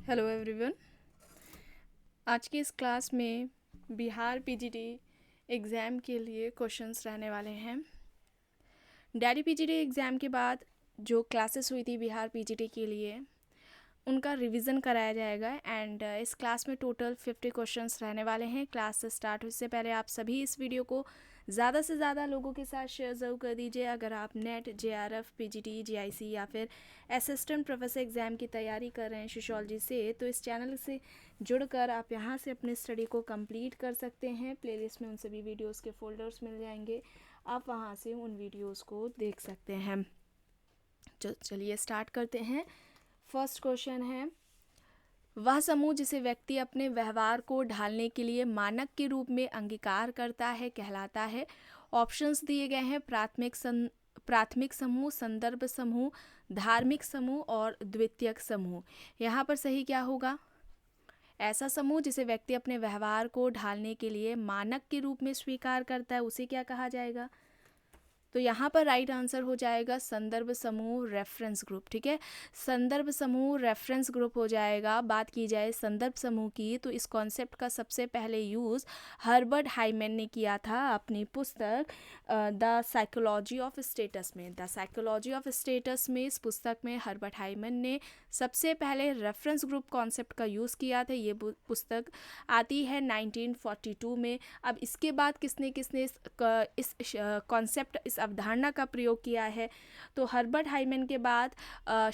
Hello everyone. आज की इस क्लास में बिहार पीजीटी एग्ज़ाम के लिए क्वेश्चंस रहने वाले हैं। दिल्ली पीजीटी एग्ज़ाम के बाद जो क्लासेस हुई थी बिहार पीजीटी के लिए उनका रिवीजन कराया जाएगा एंड इस क्लास में टोटल 50 क्वेश्चंस रहने वाले हैं। क्लास स्टार्ट होने से पहले आप सभी इस वीडियो को ज़्यादा से ज़्यादा लोगों के साथ शेयर ज़रूर कर दीजिए। अगर आप नेट, जेआरएफ, पीजीटी, जीआईसी या फिर असिस्टेंट प्रोफेसर एग्ज़ाम की तैयारी कर रहे हैं सोशियोलॉजी से, तो इस चैनल से जुड़कर आप यहाँ से अपने स्टडी को कंप्लीट कर सकते हैं। प्लेलिस्ट में उन सभी वीडियोज़ के फोल्डर्स मिल जाएंगे, आप वहाँ से उन वीडियोज़ को देख सकते हैं। चलिए स्टार्ट करते हैं। फर्स्ट क्वेश्चन है, वह समूह जिसे व्यक्ति अपने व्यवहार को ढालने के लिए मानक के रूप में अंगीकार करता है कहलाता है। ऑप्शंस दिए गए हैं, प्राथमिक समूह, संदर्भ समूह, धार्मिक समूह और द्वितीयक समूह। यहाँ पर सही क्या होगा? ऐसा समूह जिसे व्यक्ति अपने व्यवहार को ढालने के लिए मानक के रूप में स्वीकार करता है उसे क्या कहा जाएगा? तो यहाँ पर राइट आंसर हो जाएगा संदर्भ समूह, रेफरेंस ग्रुप। ठीक है, संदर्भ समूह, रेफरेंस ग्रुप हो जाएगा। बात की जाए संदर्भ समूह की तो इस कॉन्सेप्ट का सबसे पहले यूज़ हर्बर्ट हाइमन ने किया था अपनी पुस्तक द साइकोलॉजी ऑफ स्टेटस में। द साइकोलॉजी ऑफ स्टेटस में इस पुस्तक में हर्बर्ट हाइमन ने सबसे पहले रेफरेंस ग्रुप कॉन्सेप्ट का यूज़ किया था। ये पुस्तक आती है 1942 में। अब इसके बाद किसने किसने इस कॉन्सेप्ट, इस अवधारणा का प्रयोग किया है? तो हर्बर्ट हाइमन के बाद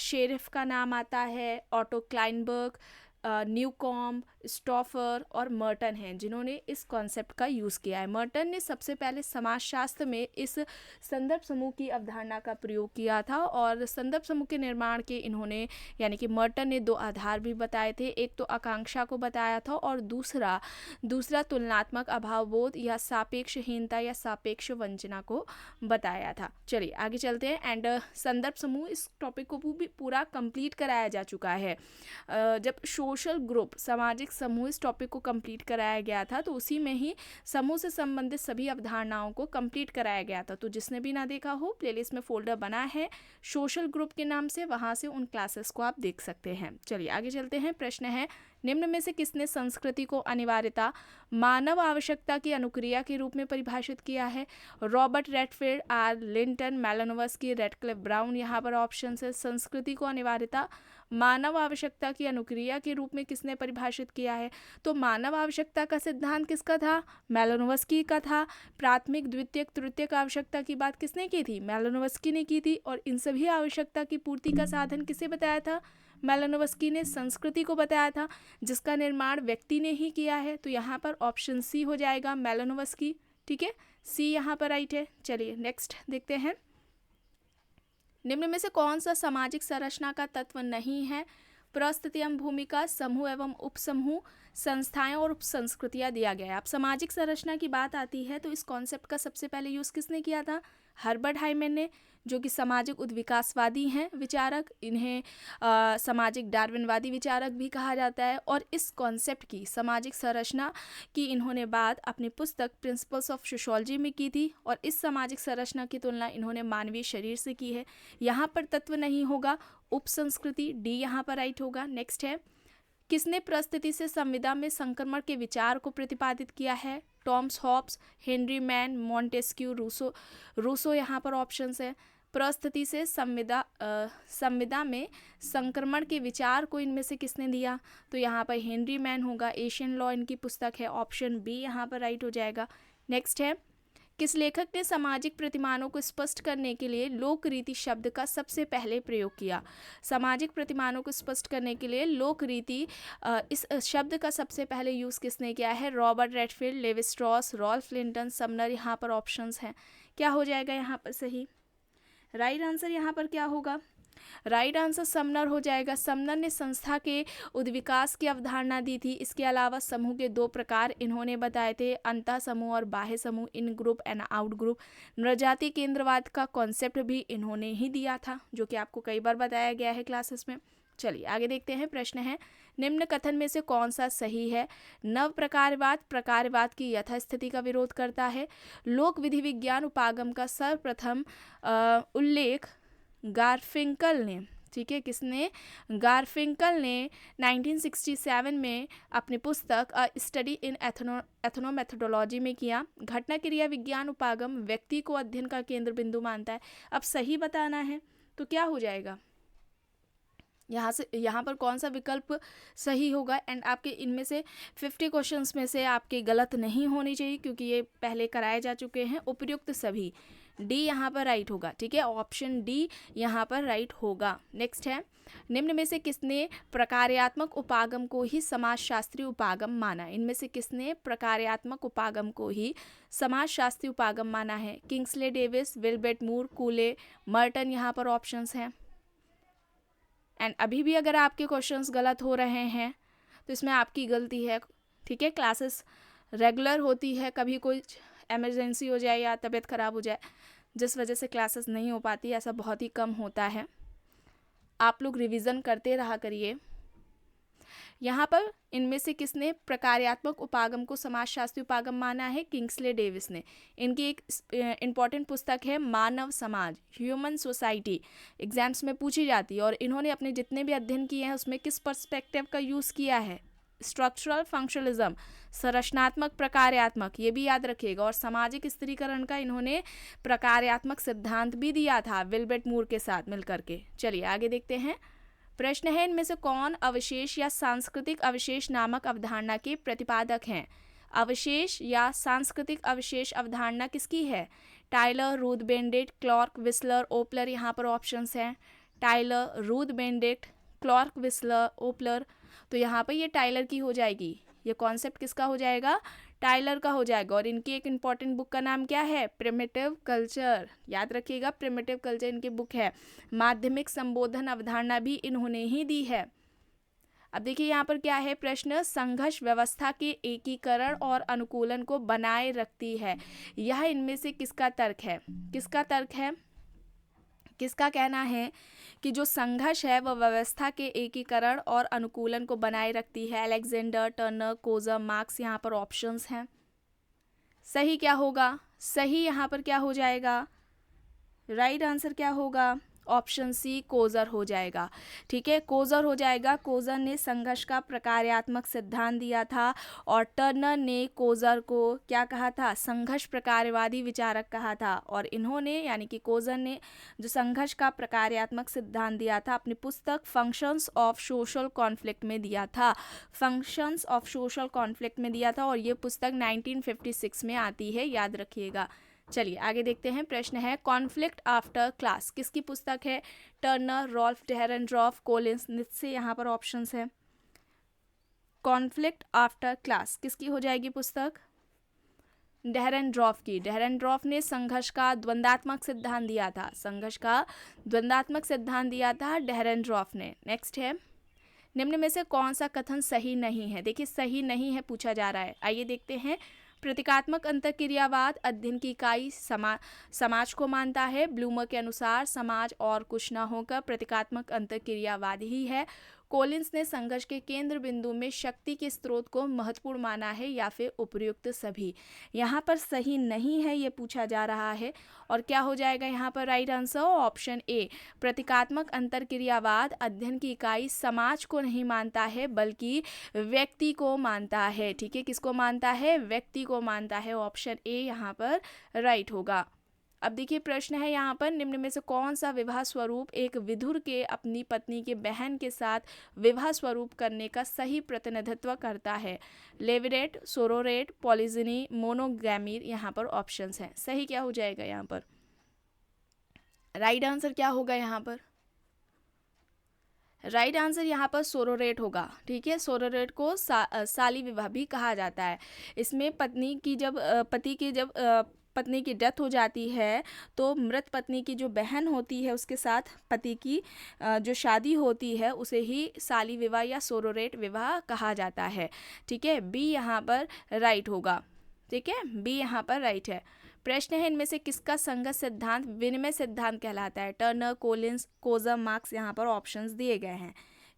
शेरिफ का नाम आता है, ऑटो क्लाइनबर्ग, न्यूकॉम्ब, स्टॉफर और मर्टन हैं जिन्होंने इस कॉन्सेप्ट का यूज़ किया है। मर्टन ने सबसे पहले समाजशास्त्र में इस संदर्भ समूह की अवधारणा का प्रयोग किया था और संदर्भ समूह के निर्माण के इन्होंने यानी कि मर्टन ने दो आधार भी बताए थे। एक तो आकांक्षा को बताया था और दूसरा तुलनात्मक अभावबोध या सापेक्षहीनता या सापेक्ष वंचना को बताया था। चलिए आगे चलते हैं। एंड संदर्भ समूह, इस टॉपिक को भी पूरा कंप्लीट कराया जा चुका है। जब सोशल ग्रुप, सामाजिक समूह, इस टॉपिक को कंप्लीट कराया गया था तो उसी में ही समूह से संबंधित सभी अवधारणाओं को कंप्लीट कराया गया था। तो जिसने भी ना देखा हो, प्लेलिस्ट में फोल्डर बना है सोशल ग्रुप के नाम से, वहाँ से उन क्लासेस को आप देख सकते हैं। चलिए आगे चलते हैं। प्रश्न है, निम्न में से किसने संस्कृति को अनिवार्यता मानव आवश्यकता की अनुक्रिया के रूप में परिभाषित किया है? Robert Redfield, R Linton, Malinowski, Radcliffe Brown. यहाँ पर ऑप्शन है संस्कृति को अनिवार्यता मानव आवश्यकता की अनुक्रिया के रूप में किसने परिभाषित किया है? तो मानव आवश्यकता का सिद्धांत किसका था? मेलानोव्स्की का था। प्राथमिक, द्वितीयक, तृतीयक आवश्यकता की बात किसने की थी? मेलानोव्स्की ने की थी। और इन सभी आवश्यकता की पूर्ति का साधन किसे बताया था? मेलानोव्स्की ने संस्कृति को बताया था, जिसका निर्माण व्यक्ति ने ही किया है। तो यहाँ पर ऑप्शन सी हो जाएगा, मेलानोव्स्की। ठीक है, सी यहाँ पर राइट है। चलिए नेक्स्ट देखते हैं। निम्न में से कौन सा सामाजिक संरचना का तत्व नहीं है? परिस्थिति एवं भूमिका, समूह एवं उपसमूह, संस्थाएं और उपसंस्कृतियां दिया गया है। अब सामाजिक संरचना की बात आती है तो इस कॉन्सेप्ट का सबसे पहले यूज़ किसने किया था? हर्बर्ट हाइमन ने, जो कि सामाजिक उद्विकासवादी हैं विचारक। इन्हें सामाजिक डार्विनवादी विचारक भी कहा जाता है। और इस कॉन्सेप्ट की, सामाजिक संरचना की, इन्होंने बात अपनी पुस्तक प्रिंसिपल्स ऑफ सोशियोलॉजी में की थी। और इस सामाजिक संरचना की तुलना इन्होंने मानवीय शरीर से की है। यहाँ पर तत्व नहीं होगा, उपसंस्कृति, डी यहाँ पर राइट होगा। नेक्स्ट है, किसने परिस्थिति से संविदा में संक्रमण के विचार को प्रतिपादित किया है? Thomas Hobbes, Henry Maine, Montesquieu, Rousseau यहाँ पर ऑप्शंस है। परिस्थिति से संविदा में संक्रमण के विचार को इनमें से किसने दिया? तो यहाँ पर हेनरी मैन होगा। एशियन लॉ इनकी पुस्तक है। ऑप्शन बी यहाँ पर राइट हो जाएगा। नेक्स्ट है, किस लेखक ने सामाजिक प्रतिमानों को स्पष्ट करने के लिए लोक रीति शब्द का सबसे पहले प्रयोग किया? सामाजिक प्रतिमानों को स्पष्ट करने के लिए लोक रीति, इस शब्द का सबसे पहले यूज़ किसने किया है? Robert Redfield, Levi Strauss, Ralph Linton, Sumner. यहाँ पर ऑप्शंस हैं। क्या हो जाएगा यहाँ पर सही? राइट आंसर यहाँ पर क्या होगा? राइट आंसर समनर हो जाएगा। समनर ने संस्था के उद्विकास की अवधारणा दी थी। इसके अलावा समूह के दो प्रकार इन्होंने बताए थे, अंतः समूह और बाह्य समूह, इन ग्रुप एंड आउट ग्रुप। नृजाति केंद्रवाद का कॉन्सेप्ट भी इन्होंने ही दिया था, जो कि आपको कई बार बताया गया है क्लासेस में। चलिए आगे देखते हैं। प्रश्न है, निम्न कथन में से कौन सा सही है? नव प्रकारवाद प्रकारवाद की यथास्थिति का विरोध करता है। लोक विधि विज्ञान उपागम का सर्वप्रथम उल्लेख गारफिंकल ने, ठीक है, किसने? गारफिंकल ने 1967 में अपनी पुस्तक अ स्टडी इन एथनोमेथोडोलॉजी में किया। घटना क्रिया विज्ञान उपागम व्यक्ति को अध्ययन का केंद्र बिंदु मानता है। अब सही बताना है तो क्या हो जाएगा, यहाँ पर कौन सा विकल्प सही होगा। एंड आपके इनमें से 50 क्वेश्चंस में से आपके गलत नहीं होने चाहिए, क्योंकि ये पहले कराए जा चुके हैं। उपयुक्त सभी, डी यहाँ पर राइट होगा। ठीक है, ऑप्शन डी यहाँ पर राइट होगा। नेक्स्ट है, निम्न में से किसने प्रकार्यात्मक उपागम को ही समाजशास्त्रीय उपागम माना? इनमें से किसने प्रकार्यात्मक उपागम को ही समाजशास्त्रीय उपागम माना है? किंग्सले डेविस, विल्बर्ट मूर, कूले, मर्टन यहाँ पर ऑप्शंस हैं। एंड अभी भी अगर आपके क्वेश्चंस गलत हो रहे हैं तो इसमें आपकी गलती है। ठीक है, क्लासेस रेगुलर होती है, कभी कोई इमरजेंसी हो जाए या तबीयत ख़राब हो जाए जिस वजह से क्लासेस नहीं हो पाती, ऐसा बहुत ही कम होता है। आप लोग रिवीजन करते रहा करिए। यहाँ पर इनमें से किसने प्रकार्यात्मक उपागम को समाजशास्त्रीय उपागम माना है? किंग्सले डेविस ने। इनकी एक इम्पॉर्टेंट पुस्तक है मानव समाज, ह्यूमन सोसाइटी, एग्जाम्स में पूछी जाती है। और इन्होंने अपने जितने भी अध्ययन किए हैं उसमें किस पर्सपेक्टिव का यूज़ किया है? स्ट्रक्चरल फंक्शनलिज्म, संरचनात्मक प्रकार्यात्मक, ये भी याद रखिएगा। और सामाजिक स्थिरीकरण का इन्होंने प्रकार्यात्मक सिद्धांत भी दिया था विल्बर्ट मूर के साथ मिलकर के। चलिए आगे देखते हैं। प्रश्न है, इनमें से कौन अवशेष या सांस्कृतिक अवशेष नामक अवधारणा के प्रतिपादक हैं? अवशेष या सांस्कृतिक अवशेष अवधारणा किसकी है? Tylor, Ruth Benedict, Clark, Wissler, Opler यहाँ पर ऑप्शंस हैं। Tylor, Ruth Benedict, Clark, Wissler, Opler. तो यहाँ पर ये टाइलर की हो जाएगी। ये कॉन्सेप्ट किसका हो जाएगा? टाइलर का हो जाएगा। और इनकी एक इम्पॉर्टेंट बुक का नाम क्या है? Primitive culture. याद रखिएगा, प्रिमिटिव कल्चर इनकी बुक है। माध्यमिक संबोधन अवधारणा भी इन्होंने ही दी है। अब देखिए यहाँ पर क्या है प्रश्न, संघर्ष व्यवस्था के एकीकरण और अनुकूलन को बनाए रखती है। यह इनमें से किसका तर्क है? किसका तर्क है? किसका कहना है कि जो संघर्ष है वह व्यवस्था के एकीकरण और अनुकूलन को बनाए रखती है? अलेक्जेंडर, टर्नर, कोजर, मार्क्स यहाँ पर ऑप्शंस हैं। सही क्या होगा? सही यहाँ पर क्या हो जाएगा? राइट आंसर क्या होगा? ऑप्शन सी, कोजर हो जाएगा। ठीक है, कोजर हो जाएगा। कोजर ने संघर्ष का प्रकार्यात्मक सिद्धांत दिया था और टर्नर ने कोजर को क्या कहा था? संघर्ष प्रकारवादी विचारक कहा था। और इन्होंने यानी कि कोजर ने जो संघर्ष का प्रकार्यात्मक सिद्धांत दिया था अपनी पुस्तक फंक्शंस ऑफ सोशल कॉन्फ्लिक्ट में दिया था। फंक्शंस ऑफ सोशल कॉन्फ्लिक्ट में दिया था और ये पुस्तक 1956 में आती है, याद रखिएगा। चलिए आगे देखते हैं। प्रश्न है, कॉन्फ्लिक्ट आफ्टर क्लास किसकी पुस्तक है? टर्नर, रॉल्फ डेहरेनड्रॉफ, कोलिंस, नित्से यहाँ पर ऑप्शंस है। कॉन्फ्लिक्ट आफ्टर क्लास किसकी हो जाएगी पुस्तक? डेहरेनड्रॉफ की। डेहरेनड्रॉफ ने संघर्ष का द्वंद्वात्मक सिद्धांत दिया था। संघर्ष का द्वंद्वात्मक सिद्धांत दिया था डेहरेनड्रॉफ ने। नेक्स्ट है, निम्न में से कौन सा कथन सही नहीं है? देखिए सही नहीं है पूछा जा रहा है। आइए देखते हैं। प्रतीकात्मक अंतःक्रियावाद अध्ययन की इकाई समाज को मानता है। ब्लूमर के अनुसार समाज और कुछ न होकर प्रतीकात्मक अंतःक्रियावाद ही है। कोलिंस ने संघर्ष के केंद्र बिंदु में शक्ति के स्रोत को महत्वपूर्ण माना है, या फिर उपयुक्त सभी। यहाँ पर सही नहीं है ये पूछा जा रहा है। और क्या हो जाएगा यहाँ पर राइट आंसर? ऑप्शन ए, प्रतीकात्मक अंतर्क्रियावाद अध्ययन की इकाई समाज को नहीं मानता है बल्कि व्यक्ति को मानता है। ठीक है, किसको मानता है? व्यक्ति को मानता है। ऑप्शन ए यहाँ पर राइट होगा। अब देखिए प्रश्न है यहाँ पर, निम्न में से कौन सा विवाह स्वरूप एक विधुर के अपनी पत्नी के बहन के साथ विवाह स्वरूप करने का सही प्रतिनिधित्व करता है? लेविरेट, सोरोरेट, पॉलीजिनी, मोनोगैमी यहाँ पर ऑप्शंस हैं। सही क्या हो जाएगा यहाँ पर? राइट आंसर क्या होगा यहाँ पर? राइट आंसर यहाँ पर सोरोरेट होगा। ठीक है, सोरोरेट को साली विवाह भी कहा जाता है। इसमें पत्नी की डेथ हो जाती है तो मृत पत्नी की जो बहन होती है उसके साथ पति की जो शादी होती है उसे ही साली विवाह या सोरोरेट विवाह कहा जाता है। ठीक है, बी यहाँ पर राइट होगा। ठीक है, बी यहाँ पर राइट है। प्रश्न है, इनमें से किसका संगत सिद्धांत विनिमय सिद्धांत कहलाता है? टर्नर, कोलिंस, कोजर, मार्क्स यहाँ पर ऑप्शंस दिए गए हैं।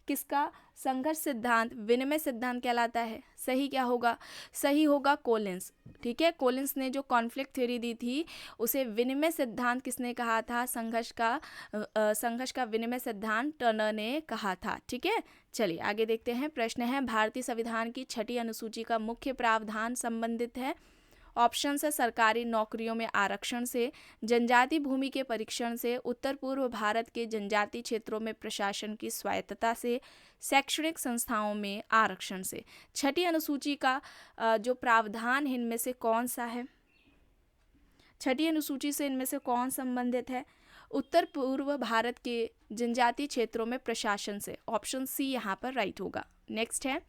किसका संघर्ष सिद्धांत विनिमय सिद्धांत कहलाता है। सही क्या होगा? सही होगा कोलिंस। ठीक है, कोलिंस ने जो कॉन्फ्लिक्ट थ्योरी दी थी उसे विनिमय सिद्धांत किसने कहा था? संघर्ष का विनिमय सिद्धांत टर्नर ने कहा था। ठीक है, चलिए आगे देखते हैं। प्रश्न है भारतीय संविधान की 6ठी अनुसूची का मुख्य प्रावधान संबंधित है। ऑप्शन है सरकारी नौकरियों में आरक्षण से, जनजाति भूमि के परीक्षण से, उत्तर पूर्व भारत के जनजाति क्षेत्रों में प्रशासन की स्वायत्तता से, शैक्षणिक संस्थाओं में आरक्षण से। 6ठी अनुसूची का जो प्रावधान है इनमें से कौन सा है? 6ठी अनुसूची से इनमें से कौन संबंधित है? उत्तर पूर्व भारत के जनजातीय क्षेत्रों में प्रशासन से। ऑप्शन सी यहाँ पर राइट होगा। नेक्स्ट है,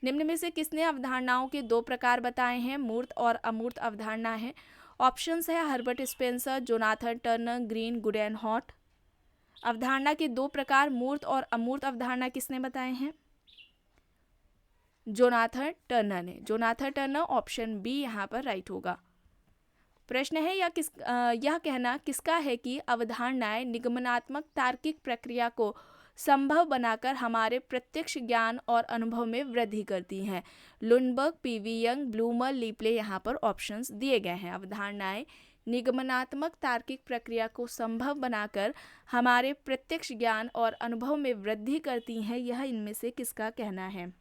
निम्न में से किसने अवधारणाओं के 2 प्रकार बताए हैं? मूर्त और अमूर्त अवधारणा है। ऑप्शंस है Herbert Spencer, Jonathan Turner, green, good and hot. अवधारणा के 2 प्रकार मूर्त और अमूर्त अवधारणा किसने बताए हैं? जोनाथन टर्नर ने। जोनाथन टर्नर, ऑप्शन बी यहाँ पर राइट होगा। प्रश्न है यह कहना किसका है कि अवधारणाएं निगमनात्मक तार्किक प्रक्रिया को संभव बनाकर हमारे प्रत्यक्ष ज्ञान और अनुभव में वृद्धि करती हैं? लुनबर्ग, पीवी यंग, ब्लूमर, लीपले यहाँ पर ऑप्शंस दिए गए हैं। अवधारणाएं निगमनात्मक तार्किक प्रक्रिया को संभव बनाकर हमारे प्रत्यक्ष ज्ञान और अनुभव में वृद्धि करती हैं, यह इनमें से किसका कहना है?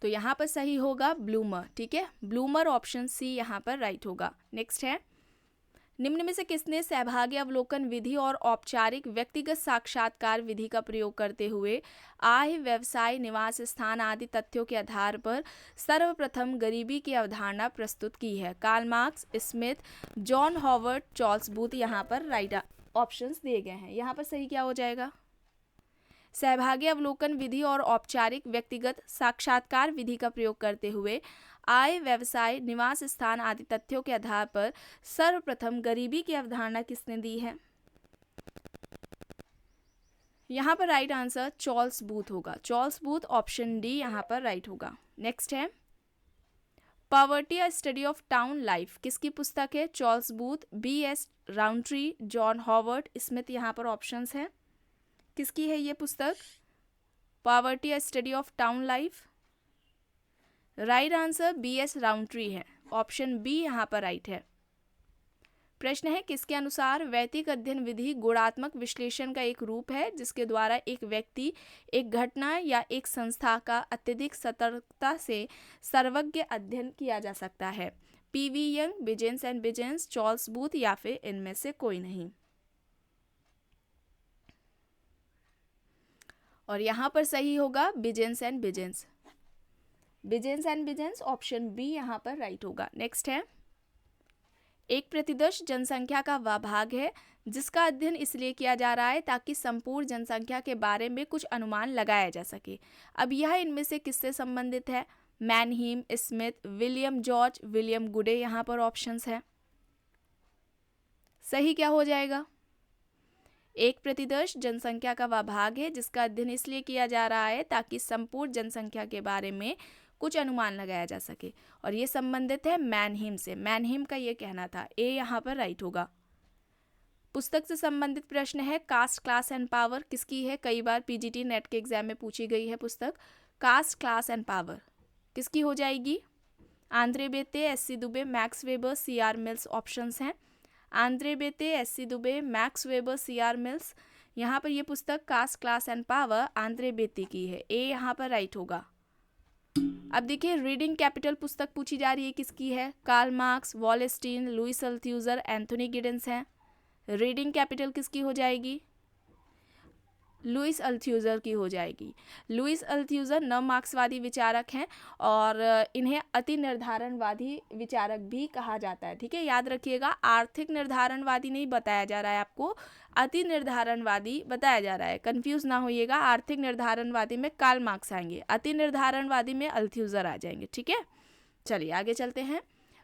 तो यहाँ पर सही होगा ब्लूमर। ठीक है, ब्लूमर, ऑप्शन सी यहाँ पर राइट होगा। नेक्स्ट है, निम्न में से किसने सहभागी अवलोकन विधि और औपचारिक व्यक्तिगत साक्षात्कार विधि का प्रयोग करते हुए आय, व्यवसाय, निवास स्थान आदि तथ्यों के आधार पर सर्वप्रथम गरीबी की अवधारणा प्रस्तुत की है? Karl Marx, Smith, John Howard, Charles Booth. यहाँ पर राइट ऑप्शंस दिए गए हैं। यहाँ पर सही क्या हो जाएगा? सहभागी अवलोकन विधि और औपचारिक व्यक्तिगत साक्षात्कार विधि का प्रयोग करते हुए आय, व्यवसाय, निवास स्थान आदि तथ्यों के आधार पर सर्वप्रथम गरीबी की अवधारणा किसने दी है? यहाँ पर राइट आंसर चार्ल्स बूथ होगा। चार्ल्स बूथ, ऑप्शन डी यहाँ पर राइट होगा। नेक्स्ट है, poverty a study of town life किसकी पुस्तक है? Charles Booth, B.S. Rowntree, John Howard, Smith. यहाँ पर ऑप्शंस हैं, किसकी है ये पुस्तक? Poverty a study of town life. Right answer B.S. Rowntree है। ऑप्शन बी यहाँ पर राइट है। प्रश्न है, किसके अनुसार वैदिक अध्ययन विधि गुणात्मक विश्लेषण का एक रूप है जिसके द्वारा एक व्यक्ति, एक घटना या एक संस्था का अत्यधिक सतर्कता से सर्वज्ञ अध्ययन किया जा सकता है? पीवी यंग, बिजेंस एंड बिजेंस, चार्ल्स बूथ या फिर इनमें से कोई नहीं। और यहाँ पर सही होगा बिजेंस एंड बिजेंस। बिजेंस एंड बिजेंस, ऑप्शन बी यहाँ पर राइट होगा। नेक्स्ट है, एक प्रतिदर्श जनसंख्या का वह भाग है जिसका अध्ययन इसलिए किया जा रहा है ताकि संपूर्ण जनसंख्या के बारे में कुछ अनुमान लगाया जा सके। अब यह इनमें से किससे संबंधित है? मैनहीम, स्मिथ, विलियम जॉर्ज, विलियम गुडे। यहाँ पर ऑप्शंस है, सही क्या हो जाएगा? एक प्रतिदर्श जनसंख्या का वह भाग है जिसका अध्ययन इसलिए किया जा रहा है ताकि संपूर्ण जनसंख्या के बारे में कुछ अनुमान लगाया जा सके, और ये संबंधित है मैनहीम से। मैनहीम का ये कहना था। ए यहाँ पर राइट होगा। पुस्तक से संबंधित प्रश्न है, कास्ट, क्लास एंड पावर किसकी है? कई बार पीजीटी नेट के एग्जाम में पूछी गई है पुस्तक। कास्ट, क्लास एंड पावर किसकी हो जाएगी? Andre Beteille, SC. Dube, Max Weber, C.R. Mills. Options हैं Andre Beteille, SC. Dube, Max Weber, C.R. Mills. यहाँ पर ये पुस्तक caste, class and power Andre Beteille की है। ए यहाँ पर राइट होगा। अब देखिए, रीडिंग कैपिटल पुस्तक पूछी जा रही है, किसकी है? Karl Marx, Wallerstein, Louis Althusser, Anthony Giddens हैं। रीडिंग कैपिटल किसकी हो जाएगी? लुइस अल्थ्यूजर की हो जाएगी। लुइस अल्थ्यूजर नव मार्क्सवादी विचारक हैं और इन्हें अति निर्धारणवादी विचारक भी कहा जाता है। ठीक है, याद रखिएगा, आर्थिक निर्धारणवादी नहीं बताया जा रहा है आपको, अति निर्धारणवादी बताया जा रहा है। कंफ्यूज ना होइएगा, आर्थिक निर्धारणवादी में कार्ल मार्क्स आएंगे, अति निर्धारणवादी में अल्थ्यूजर आ जाएंगे। ठीक है, चलिए आगे चलते हैं।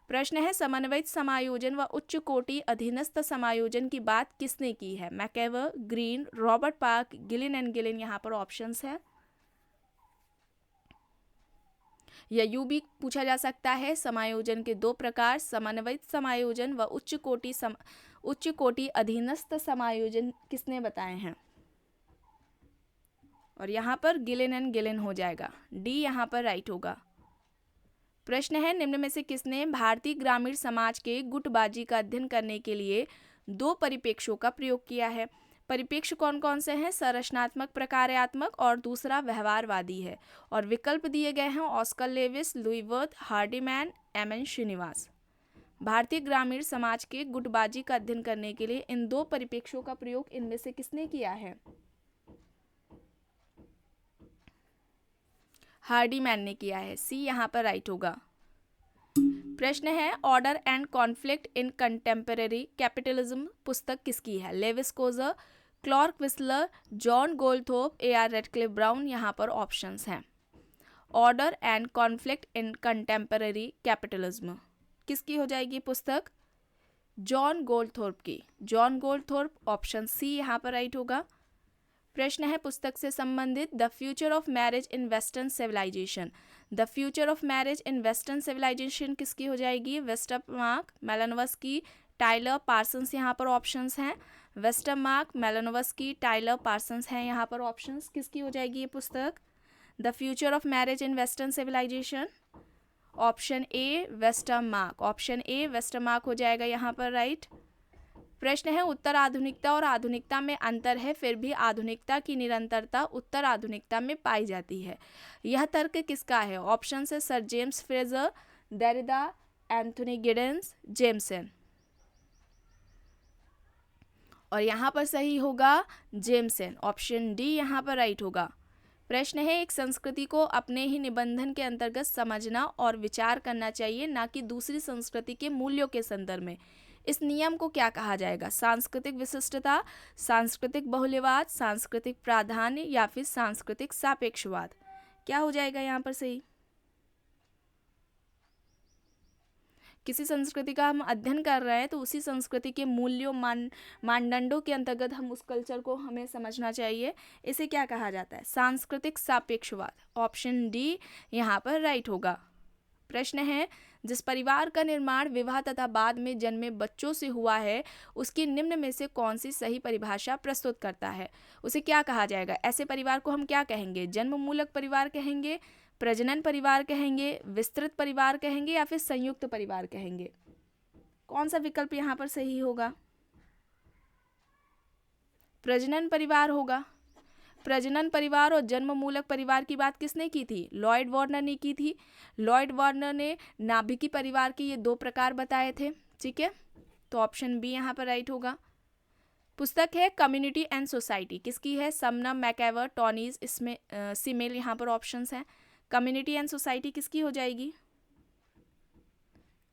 प्रश्न है, समन्वयित समायोजन व उच्च कोटि अधीनस्थ समायोजन की बात किसने की है? MacIver, Green, Robert Park, Gillin and Gillin. यहाँ पर ऑप्शंस है, या यूं भी पूछा जा सकता है, समायोजन के 2 प्रकार, समन्वयित समायोजन व उच्च कोटि अधीनस्थ समायोजन किसने बताए हैं? और यहाँ पर गिलेन एंड गिलेन हो जाएगा, डी यहाँ पर राइट होगा। प्रश्न है, निम्न में से किसने भारतीय ग्रामीण समाज के गुटबाजी का अध्ययन करने के लिए दो परिप्रेक्ष्यों का प्रयोग किया है? परिप्रेक्ष्य कौन कौन से हैं? संरचनात्मक, प्रकार्यात्मक और दूसरा व्यवहारवादी है। और विकल्प दिए गए हैं Oscar Lewis, Louis Wirth, Hardiman, MN. Srinivas. भारतीय ग्रामीण समाज के गुटबाजी का अध्ययन करने के लिए इन दो परिप्रेक्ष्यों का प्रयोग इनमें से किसने किया है? हार्डीमैन ने किया है, सी यहाँ पर राइट होगा। प्रश्न है, order and conflict in contemporary capitalism पुस्तक किसकी है? Lewis Coser, Clark Wissler, John Goldthorpe, AR. Radcliffe Brown. यहाँ पर ऑप्शंस हैं। Order and conflict in contemporary capitalism किसकी हो जाएगी पुस्तक? जॉन गोल्डथोर्प की, जॉन गोल्डथोर्प, ऑप्शन सी यहाँ पर राइट होगा। प्रश्न है पुस्तक से संबंधित, the future of marriage in western civilisation. The future of marriage in western civilisation किसकी हो जाएगी? वेस्टरमार्क, मेलानोव्स्की, टाइलर, पार्सन्स यहाँ पर ऑप्शंस हैं। वेस्टरमार्क, मेलानोव्स्की, टाइलर, पार्सन्स हैं यहाँ पर ऑप्शंस। किसकी हो जाएगी ये पुस्तक? The future of marriage in western civilisation, option A Westermarck, option A Westermarck हो जाएगा यहाँ पर राइट। प्रश्न है, उत्तर आधुनिकता और आधुनिकता में अंतर है, फिर भी आधुनिकता की निरंतरता उत्तर आधुनिकता में पाई जाती है। यह तर्क किसका है? ऑप्शन है sir James Frazer, Derrida, Anthony Giddens, Jameson. और यहाँ पर सही होगा जेमसन, ऑप्शन डी यहाँ पर राइट होगा। प्रश्न है, एक संस्कृति को अपने ही निबंधन के अंतर्गत समझना और विचार करना चाहिए, ना कि दूसरी संस्कृति के मूल्यों के संदर्भ में। इस नियम को क्या कहा जाएगा? सांस्कृतिक विशिष्टता, सांस्कृतिक बहुल्यवाद, सांस्कृतिक प्राधान्य या फिर सांस्कृतिक सापेक्षवाद? क्या हो जाएगा यहाँ पर सही? किसी संस्कृति का हम अध्ययन कर रहे हैं तो उसी संस्कृति के मूल्यों, मानदंडों के अंतर्गत हम उस कल्चर को हमें समझना चाहिए। इसे क्या कहा जाता है? सांस्कृतिक सापेक्षवाद, ऑप्शन डी यहाँ पर राइट होगा। प्रश्न है, जिस परिवार का निर्माण विवाह तथा बाद में जन्मे बच्चों से हुआ है, उसकी निम्न में से कौन सी सही परिभाषा प्रस्तुत करता है? उसे क्या कहा जाएगा? ऐसे परिवार को हम क्या कहेंगे? जन्म मूलक परिवार कहेंगे, प्रजनन परिवार कहेंगे, विस्तृत परिवार कहेंगे या फिर संयुक्त परिवार कहेंगे? कौन सा विकल्प यहाँ पर सही होगा? प्रजनन परिवार होगा। प्रजनन परिवार और जन्म मूलक परिवार की बात किसने की थी? लॉयड वार्नर ने की थी। लॉयड वार्नर ने नाभिकीय परिवार के ये दो प्रकार बताए थे। ठीक है, तो ऑप्शन बी यहाँ पर राइट होगा। पुस्तक है कम्युनिटी एंड सोसाइटी, किसकी है? समनम, मैकएवर, टॉनीज, इसमें सिमेल यहाँ पर ऑप्शंस हैं। कम्युनिटी एंड सोसाइटी किसकी हो जाएगी?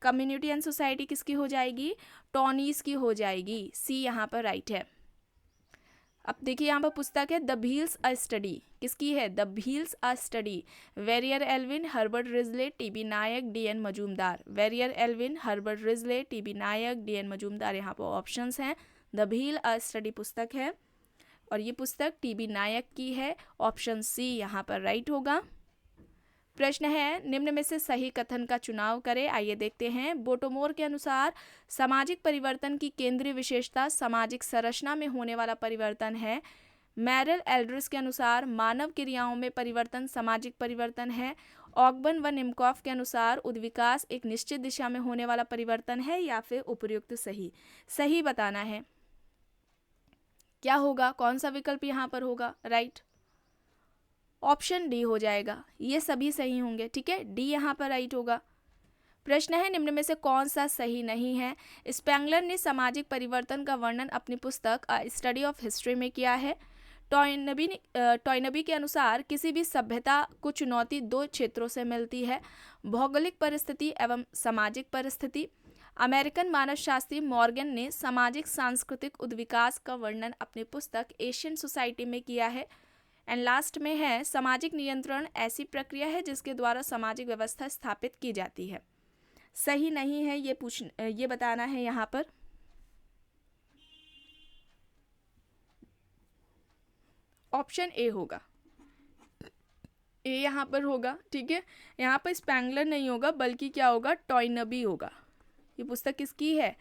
कम्युनिटी एंड सोसाइटी किसकी हो जाएगी? टॉनीज की हो जाएगी, सी यहाँ पर राइट है। अब देखिए यहाँ पर पुस्तक है द भील्स अ स्टडी, किसकी है? The Bhils a study, Verrier Elwin, Herbert Risley, TB. Nayak, DN. Majumdar. Verrier Elwin, Herbert Risley, TB. Nayak, DN. Majumdar यहाँ पर ऑप्शंस हैं। द भील अ स्टडी पुस्तक है और ये पुस्तक टी.बी. नायक की है, ऑप्शन सी यहाँ पर राइट होगा। प्रश्न है, निम्न में से सही कथन का चुनाव करें। आइए देखते हैं। बोटोमोर के अनुसार सामाजिक परिवर्तन की केंद्रीय विशेषता सामाजिक संरचना में होने वाला परिवर्तन है। मैरल एल्ड्रिस के अनुसार मानव क्रियाओं में परिवर्तन सामाजिक परिवर्तन है। ऑगबन व निमकॉफ के अनुसार उद्विकास एक निश्चित दिशा में होने वाला परिवर्तन है या फिर उपयुक्त सही? सही बताना है। क्या होगा? कौन सा विकल्प यहाँ पर होगा राइट? ऑप्शन डी हो जाएगा, ये सभी सही होंगे। ठीक है, डी यहाँ पर राइट होगा। प्रश्न है, निम्न में से कौन सा सही नहीं है? स्पेंगलर ने सामाजिक परिवर्तन का वर्णन अपनी पुस्तक अ स्टडी ऑफ हिस्ट्री में किया है। टॉयनबी के अनुसार किसी भी सभ्यता को चुनौती दो क्षेत्रों से मिलती है, भौगोलिक परिस्थिति एवं सामाजिक परिस्थिति। अमेरिकन मानवशास्त्री मॉर्गन ने सामाजिक सांस्कृतिक उद्विकास का वर्णन अपनी पुस्तक एशियन सोसाइटी में किया है। एंड लास्ट में है, सामाजिक नियंत्रण ऐसी प्रक्रिया है जिसके द्वारा सामाजिक व्यवस्था स्थापित की जाती है। सही नहीं है ये बताना है यहाँ पर। ऑप्शन ए होगा, ए यहाँ पर होगा। ठीक है, यहाँ पर स्पेंगलर नहीं होगा बल्कि क्या होगा? टॉयनबी होगा। ये पुस्तक किसकी है?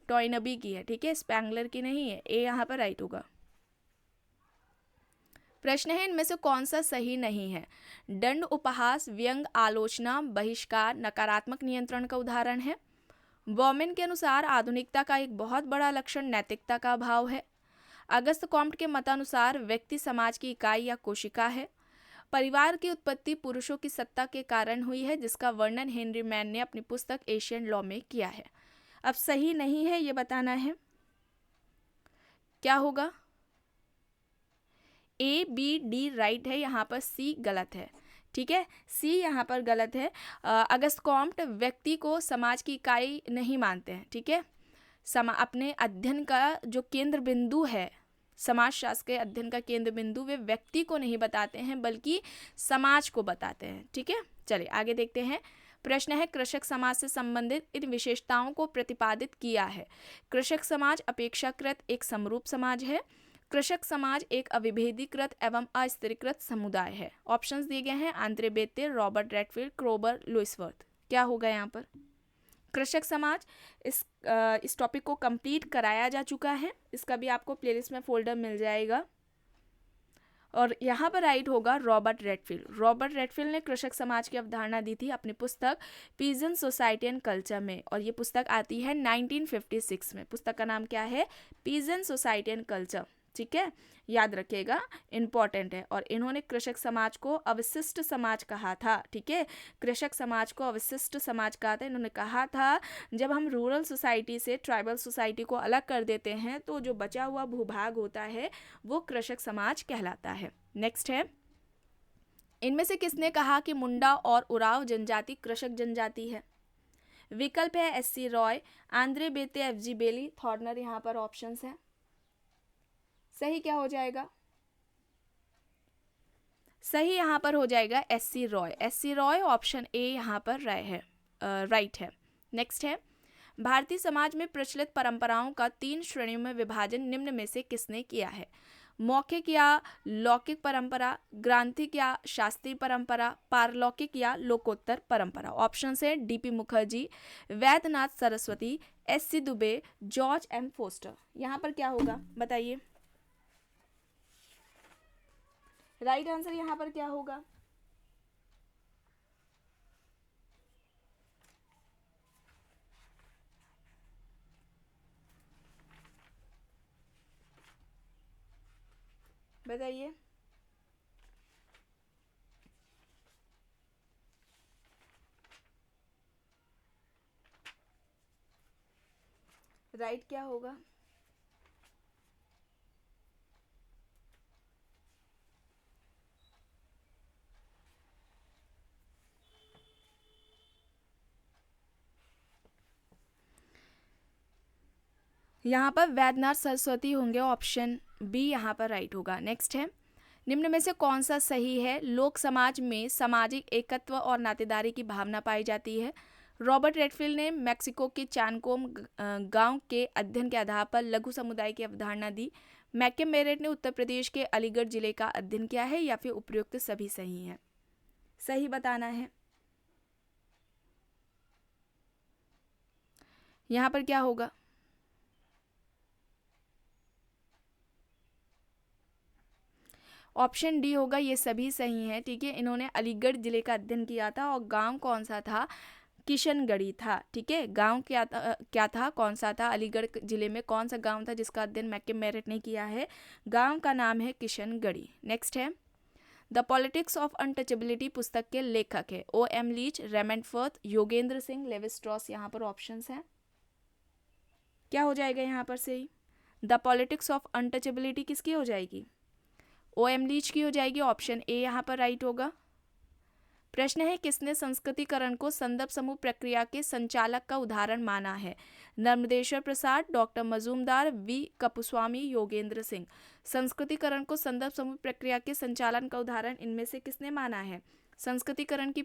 टॉयनबी की है। ठीक है, स्पेंगलर की नहीं है। ए यहाँ पर राइट होगा। प्रश्न है इनमें से कौन सा सही नहीं है। दंड उपहास, व्यंग, आलोचना, बहिष्कार नकारात्मक नियंत्रण का उदाहरण है। वॉमेन के अनुसार आधुनिकता का एक बहुत बड़ा लक्षण नैतिकता का अभाव है। अगस्त कॉम्ट के मतानुसार व्यक्ति समाज की इकाई या कोशिका है। परिवार की उत्पत्ति पुरुषों की सत्ता के कारण हुई है, जिसका वर्णन हेनरी मैन ने अपनी पुस्तक एशियन लॉ में किया है। अब सही नहीं है ये बताना है, क्या होगा। ए बी डी राइट है, यहाँ पर सी गलत है। ठीक है, सी यहाँ पर गलत है। अगस्त कॉम्ट व्यक्ति को समाज की इकाई नहीं मानते हैं। ठीक है, अपने अध्ययन का जो केंद्र बिंदु है, समाजशास्त्र के अध्ययन का केंद्र बिंदु वे व्यक्ति को नहीं बताते हैं बल्कि समाज को बताते हैं। ठीक है, चलिए आगे देखते हैं। प्रश्न है कृषक समाज से संबंधित इन विशेषताओं को प्रतिपादित किया है। कृषक समाज अपेक्षाकृत एक समरूप समाज है। कृषक समाज एक अविभेदीकृत एवं अस्थिरीकृत समुदाय है। ऑप्शंस दिए गए हैं Andre Beteille, Robert Redfield, Kroeber, Louis Wirth. क्या होगा यहाँ पर। कृषक समाज, इस टॉपिक को कंप्लीट कराया जा चुका है, इसका भी आपको प्लेलिस्ट में फोल्डर मिल जाएगा। और यहाँ पर राइट होगा रॉबर्ट रेडफील्ड। रॉबर्ट रेडफील्ड ने कृषक समाज की अवधारणा दी थी अपनी पुस्तक पीजन सोसाइटी एंड कल्चर में, और ये पुस्तक आती है 1956 में। पुस्तक का नाम क्या है, पीजन सोसाइटी एंड कल्चर। ठीक है, याद रखिएगा, इंपॉर्टेंट है। और इन्होंने कृषक समाज को अवशिष्ट समाज कहा था। ठीक है, कृषक समाज को अवशिष्ट समाज कहा था। इन्होंने कहा था जब हम रूरल सोसाइटी से ट्राइबल सोसाइटी को अलग कर देते हैं तो जो बचा हुआ भूभाग होता है वो कृषक समाज कहलाता है। नेक्स्ट है, इनमें से किसने कहा कि मुंडा और उराव जनजाति कृषक जनजाति है। विकल्प है SC. Roy, Andre Beteille, FG. Bailey, Thorner. यहाँ पर ऑप्शंस है, सही क्या हो जाएगा। सही यहाँ पर हो जाएगा SC. Roy. SC. Roy option A यहाँ पर राइट है। नेक्स्ट है, भारतीय समाज में प्रचलित परंपराओं का 3 श्रेणियों में विभाजन निम्न में से किसने किया है। मौखिक या लौकिक परंपरा, ग्रांथिक या शास्त्रीय परंपरा, पारलौकिक या लोकोत्तर परंपरा। ऑप्शन है DP. Mukherjee, Vaidyanath Saraswati, SC. Dube, George M Foster. यहाँ पर क्या होगा बताइए। राइट आंसर यहाँ पर क्या होगा। बताइए। राइट क्या होगा। यहाँ पर वैद्यनाथ सरस्वती होंगे, ऑप्शन बी यहाँ पर राइट होगा। नेक्स्ट है, निम्न में से कौन सा सही है। लोक समाज में सामाजिक एकत्व और नातेदारी की भावना पाई जाती है। रॉबर्ट रेडफील्ड ने मैक्सिको के चानकोम गांव के अध्ययन के आधार पर लघु समुदाय की अवधारणा दी। मैकम मेरेट ने उत्तर प्रदेश के अलीगढ़ जिले का अध्ययन किया है, या फिर उपयुक्त सभी सही हैं। सही बताना है। यहाँ पर क्या होगा। ऑप्शन डी होगा, ये सभी सही हैं। ठीक है, इन्होंने अलीगढ़ जिले का अध्ययन किया था और गांव कौन सा था, किशनगढ़ी था। ठीक है, गांव क्या था, कौन सा था, अलीगढ़ जिले में कौन सा गांव था जिसका अध्ययन मैकम मेरेट ने किया है। गांव का नाम है किशनगढ़ी। नेक्स्ट है, द पॉलिटिक्स ऑफ अनटचेबिलिटी पुस्तक के लेखक है O.M. Leach, Raymond Firth, Yogendra Singh, Levi Strauss. यहाँ पर ऑप्शंस हैं, क्या हो जाएगा यहाँ पर सही। द पॉलिटिक्स ऑफ अनटचेबिलिटी किसकी हो जाएगी, O.M. लीच की हो जाएगी। ऑप्शन ए यहाँ पर राइट होगा। प्रश्न है, किसने संस्कृतिकरण को संदर्भ समूह प्रक्रिया के संचालक का उदाहरण माना है। नर्मदेश्वर प्रसाद, डॉक्टर मजूमदार, वी कपुस्वामी, योगेंद्र सिंह। संस्कृतिकरण को संदर्भ समूह प्रक्रिया के संचालन का उदाहरण इनमें से किसने माना है। संस्कृतिकरण की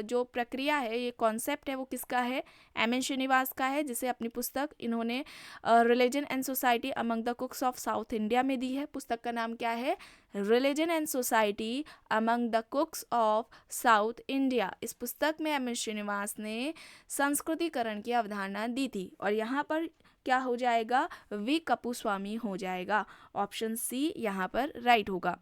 जो प्रक्रिया है, ये कॉन्सेप्ट है, वो किसका है, M.N. श्रीनिवास का है, जिसे अपनी पुस्तक इन्होंने religion and society among the कुक्स of south India में दी है। पुस्तक का नाम क्या है, religion and society among the कुक्स of south India. इस पुस्तक में M.N. श्रीनिवास ने संस्कृतिकरण की अवधारणा दी थी। और यहाँ पर क्या हो जाएगा, वी कपुस्वामी हो जाएगा। ऑप्शन सी यहाँ पर राइट होगा।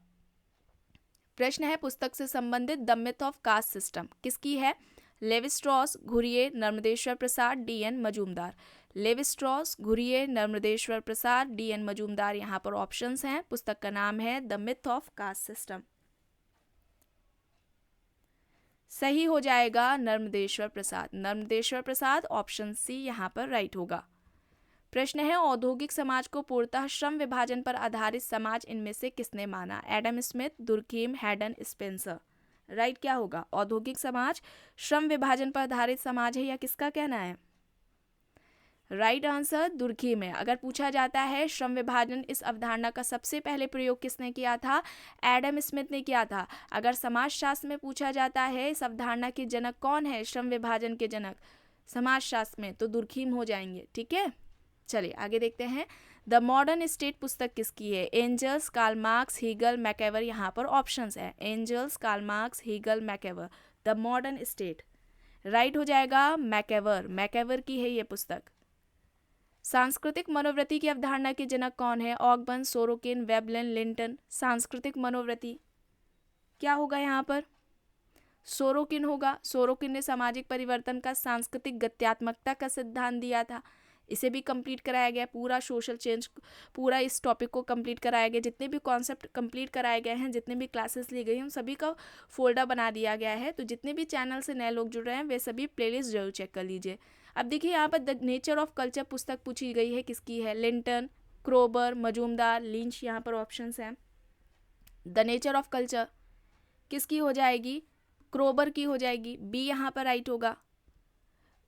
प्रश्न है पुस्तक से संबंधित the myth of caste system किसकी है? Levi Strauss, Ghurye, Narmadeshwar Prasad, DN. Majumdar. Levi Strauss, Ghurye, Narmadeshwar Prasad, DN. Majumdar यहाँ पर ऑप्शंस हैं। पुस्तक का नाम है the myth of caste system. सही हो जाएगा नर्मदेश्वर प्रसाद। नर्मदेश्वर प्रसाद ऑप्शन सी यहाँ पर राइट होगा। प्रश्न है औद्योगिक समाज को पूर्णतः श्रम विभाजन पर आधारित समाज इनमें से किसने माना? Adam Smith, Durkheim, Haddon, Spencer. Right क्या होगा? औद्योगिक समाज श्रम विभाजन पर आधारित समाज है या किसका कहना है? राइट आंसर दुर्कीम है। अगर पूछा जाता है श्रम विभाजन इस अवधारणा का सबसे पहले प्रयोग किसने किया था? एडम स्मिथ ने किया था। अगर समाजशास्त्र में पूछा जाता है इस अवधारणा के जनक कौन है, श्रम विभाजन के जनक समाजशास्त्र में, तो दुर्कीम हो जाएंगे। ठीक है, चलिए आगे देखते हैं। द मॉडर्न स्टेट पुस्तक किसकी है? Engels, Karl Marx, Hegel, MacIver. यहाँ पर ऑप्शंस है Engels, Karl Marx, Hegel, MacIver. The modern state right हो जाएगा मैकेवर। मैकेवर की है ये पुस्तक। सांस्कृतिक मनोवृत्ति की अवधारणा के जनक कौन है? Ogburn, Sorokin, Veblen, Linton. सांस्कृतिक मनोवृत्ति क्या होगा यहाँ पर? सोरोकिन होगा। सोरोकिन ने सामाजिक परिवर्तन का सांस्कृतिक गत्यात्मकता का सिद्धांत दिया था। इसे भी कंप्लीट कराया गया, पूरा सोशल चेंज, पूरा इस टॉपिक को कंप्लीट कराया गया। जितने भी कॉन्सेप्ट कंप्लीट कराए गए हैं, जितने भी क्लासेस ली गई हैं, उन सभी का फोल्डर बना दिया गया है। तो जितने भी चैनल से नए लोग जुड़ रहे हैं वे सभी प्लेलिस्ट जरूर चेक कर लीजिए। अब देखिए यहाँ पर द नेचर ऑफ कल्चर पुस्तक पूछी गई है, किसकी है? Linton, क्रोबर, Majumdar, lynch. यहाँ पर ऑप्शंस हैं। द नेचर ऑफ कल्चर किसकी हो जाएगी? क्रोबर की हो जाएगी। बी यहाँ पर राइट होगा।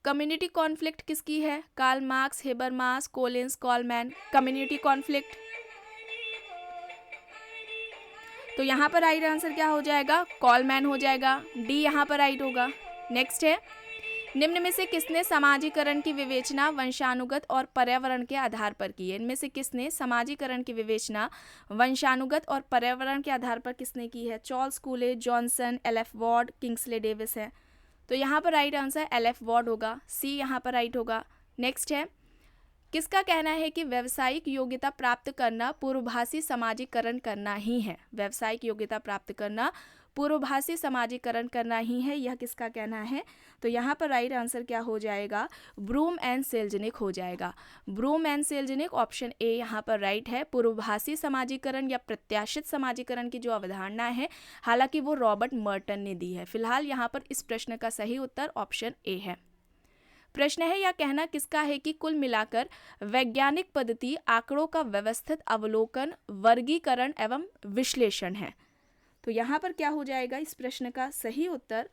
कम्युनिटी कॉन्फ्लिक्ट किसकी है? Karl Marx, Habermas, Collins, Coleman. Community conflict, तो यहाँ पर राइट आंसर क्या हो जाएगा? कॉलमैन हो जाएगा। डी यहाँ पर राइट होगा। नेक्स्ट है निम्न में से किसने समाजीकरण की विवेचना वंशानुगत और पर्यावरण के आधार पर की है? इनमें से किसने समाजीकरण की विवेचना वंशानुगत और पर्यावरण के आधार पर किसने की है? Charles कूले, Johnson, एल.एफ. Ward, Kingsley Davis है। तो यहाँ पर राइट आंसर एल.एफ. वॉर्ड होगा। सी यहाँ पर राइट होगा। नेक्स्ट है किसका कहना है कि व्यावसायिक योग्यता प्राप्त करना पूर्वभाषी समाजीकरण करना ही है? व्यावसायिक योग्यता प्राप्त करना पूर्वभाषी समाजीकरण करना ही है, यह किसका कहना है? तो यहाँ पर राइट आंसर क्या हो जाएगा? ब्रूम एंड सेल्जनिक हो जाएगा। ब्रूम एंड सेल्जनिक ऑप्शन ए यहाँ पर राइट है। पूर्वभाषी समाजीकरण या प्रत्याशित समाजीकरण की जो अवधारणा है, हालांकि वो रॉबर्ट मर्टन ने दी है। फिलहाल यहाँ पर इस प्रश्न का सही उत्तर ऑप्शन ए है। प्रश्न है यह कहना किसका है कि कुल मिलाकर वैज्ञानिक पद्धति आंकड़ों का व्यवस्थित अवलोकन, वर्गीकरण एवं विश्लेषण है? तो यहाँ पर क्या हो जाएगा इस प्रश्न का सही उत्तर?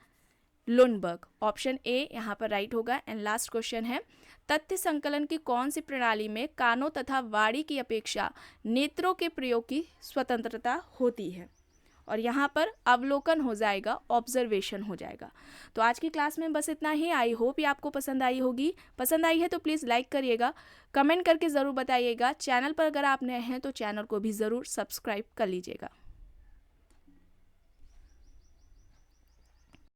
लुनबर्ग। ऑप्शन ए यहाँ पर राइट होगा। एंड लास्ट क्वेश्चन है तथ्य संकलन की कौन सी प्रणाली में कानों तथा वाणी की अपेक्षा नेत्रों के प्रयोग की स्वतंत्रता होती है? और यहाँ पर अवलोकन हो जाएगा, ऑब्जर्वेशन हो जाएगा। तो आज की क्लास में बस इतना ही। आई होप ये आपको पसंद आई होगी। पसंद आई है तो प्लीज़ लाइक करिएगा, कमेंट करके ज़रूर बताइएगा। चैनल पर अगर आप नए हैं तो चैनल को भी ज़रूर सब्सक्राइब कर लीजिएगा।